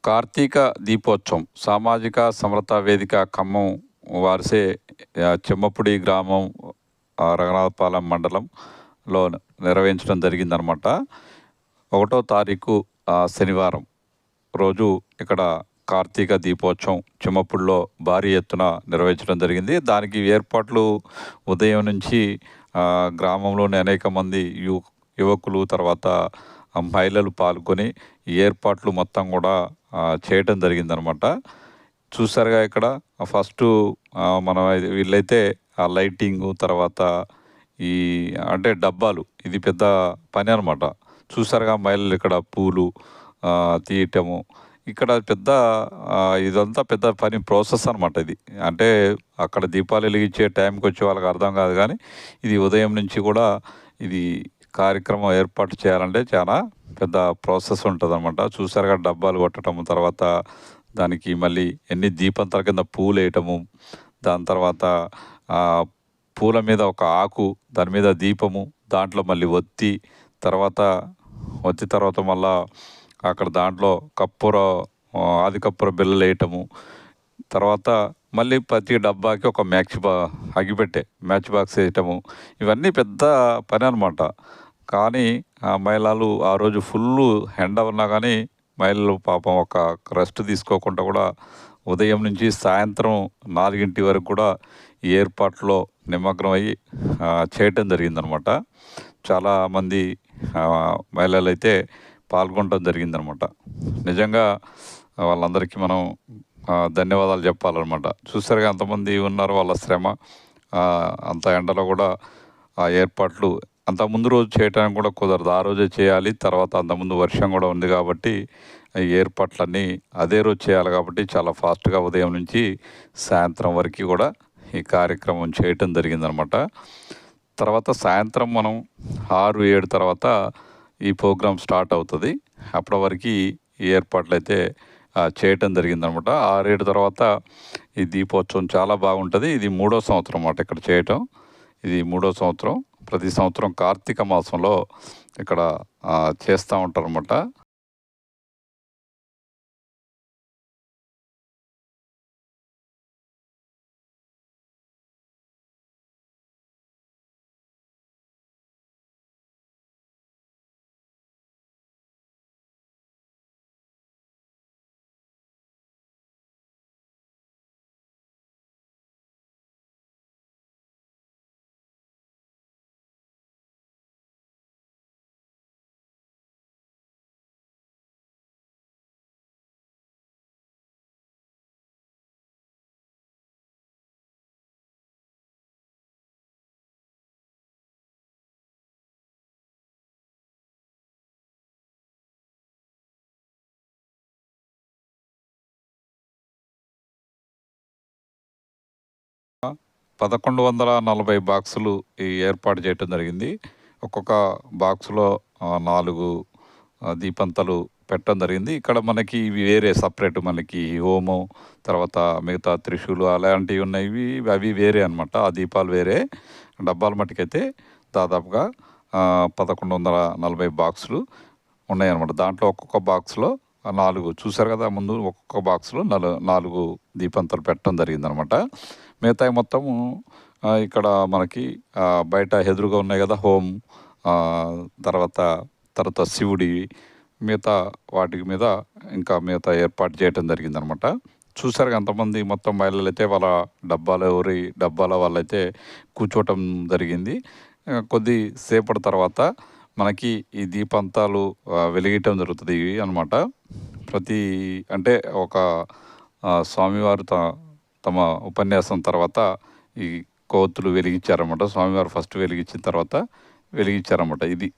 కార్తీక దీపోత్సవం సామాజిక సమరతా వేదిక ఖమ్మం వారిసే చెమ్మపుడి గ్రామం రఘునాథపాలెం మండలంలో నిర్వహించడం జరిగిందనమాట. 1వ తారీఖు శనివారం రోజు ఇక్కడ కార్తీక దీపోత్సవం చెమ్మపుడిలో భారీ ఎత్తున నిర్వహించడం జరిగింది. దానికి ఏర్పాట్లు ఉదయం నుంచి గ్రామంలోని అనేక మంది యువకులు తర్వాత మహిళలు పాల్గొని ఈ ఏర్పాట్లు మొత్తం కూడా చేయటం జరిగిందనమాట. చూసారుగా ఇక్కడ ఫస్టు మనం వీళ్ళైతే ఆ లైటింగు తర్వాత ఈ అంటే డబ్బాలు ఇది పెద్ద పని అనమాట. చూసారుగా మహిళలు ఇక్కడ పూలు తీయటము ఇక్కడ పెద్ద ఇదంతా పెద్ద పని ప్రాసెస్ అనమాట ఇది. అంటే అక్కడ దీపాలు వెలిగించే టైంకి వచ్చే వాళ్ళకి అర్థం కాదు కానీ ఇది ఉదయం నుంచి కూడా ఇది కార్యక్రమం ఏర్పాటు చేయాలంటే చాలా పెద్ద ప్రాసెస్ ఉంటుందన్నమాట. చూసారుగా డబ్బాలు కొట్టడము తర్వాత దానికి మళ్ళీ ఎన్ని దీపంతల కింద పూలు వేయటము దాని తర్వాత పూల మీద ఒక ఆకు దాని మీద దీపము దాంట్లో మళ్ళీ ఒత్తి తర్వాత మళ్ళా అక్కడ దాంట్లో ఆది కర్పూర బిళ్ళలు వేయటము తర్వాత మళ్ళీ ప్రతి డబ్బాకి ఒక మ్యాచ్ బాక్స్ వేయటము ఇవన్నీ పెద్ద పని అనమాట. కానీ మహిళలు ఆ రోజు ఫుల్లు ఎండ ఉన్నా కానీ మహిళలు పాపం ఒక రెస్ట్ తీసుకోకుండా కూడా ఉదయం నుంచి సాయంత్రం 4 వరకు కూడా ఈ ఏర్పాట్లో నిమగ్నం అయ్యి చేయటం జరిగిందనమాట. చాలామంది మహిళలు అయితే పాల్గొనడం జరిగిందనమాట. నిజంగా వాళ్ళందరికీ మనం ధన్యవాదాలు చెప్పాలన్నమాట. చూసారుగా అంతమంది ఉన్నారు, వాళ్ళ శ్రమ అంత ఎండలో కూడా ఆ ఏర్పాట్లు అంత ముందు రోజు చేయడానికి కూడా కుదరదు, ఆ రోజే చేయాలి. తర్వాత అంతకుముందు వర్షం కూడా ఉంది కాబట్టి ఈ ఏర్పాట్లన్నీ అదే రోజు చేయాలి కాబట్టి చాలా ఫాస్ట్గా ఉదయం నుంచి సాయంత్రం వరకు కూడా ఈ కార్యక్రమం చేయటం జరిగిందనమాట. తర్వాత సాయంత్రం మనం 6-7 తర్వాత ఈ ప్రోగ్రాం స్టార్ట్ అవుతుంది. అప్పటి వరకు ఈ ఏర్పాట్లు అయితే చేయటం జరిగిందనమాట. 6-7 తర్వాత ఈ దీపోత్సవం చాలా బాగుంటుంది. ఇది 3వ సంవత్సరం అన్నమాట ఇక్కడ చేయటం. ఇది 3వ సంవత్సరం. ప్రతి సంవత్సరం కార్తీక మాసంలో ఇక్కడ చేస్తూ ఉంటారన్నమాట. $1140 బాక్సులు ఈ ఏర్పాటు చేయటం జరిగింది. ఒక్కొక్క బాక్సులో 4 దీపంతలు పెట్టడం జరిగింది. ఇక్కడ మనకి ఇవి వేరే సపరేట్ మనకి హోమం తర్వాత మిగతా త్రిశూలు అలాంటివి ఉన్నాయి, అవి వేరే అనమాట. ఆ దీపాలు వేరే. డబ్బాల మట్టుకైతే దాదాపుగా 1140 బాక్సులు ఉన్నాయన్నమాట. దాంట్లో ఒక్కొక్క బాక్స్లో 4 చూసారు కదా ముందు ఒక్కొక్క బాక్స్లో 4 దీపంతలు పెట్టడం జరిగిందనమాట. మిగతాయి మొత్తము ఇక్కడ మనకి బయట ఎదురుగా ఉన్నాయి కదా హోమ్ తర్వాత శివుడి మిగతా వాటి మీద ఇంకా మిగతా ఏర్పాటు చేయటం జరిగిందనమాట. చూసారు ఎంతమంది మొత్తం మహిళలు అయితే వాళ్ళ డబ్బాల వాళ్ళైతే కూర్చోవటం జరిగింది. కొద్ది సేపటి తర్వాత మనకి ఈ దీపంతాలు వెలిగించడం జరుగుతుంది అనమాట. అంటే ఒక స్వామివారు తమ ఉపన్యాసం తర్వాత ఈ కొవ్వొత్తులు వెలిగించారన్నమాట. స్వామివారు ఫస్ట్ వెలిగించిన తర్వాత వెలిగించారన్నమాట. ఇది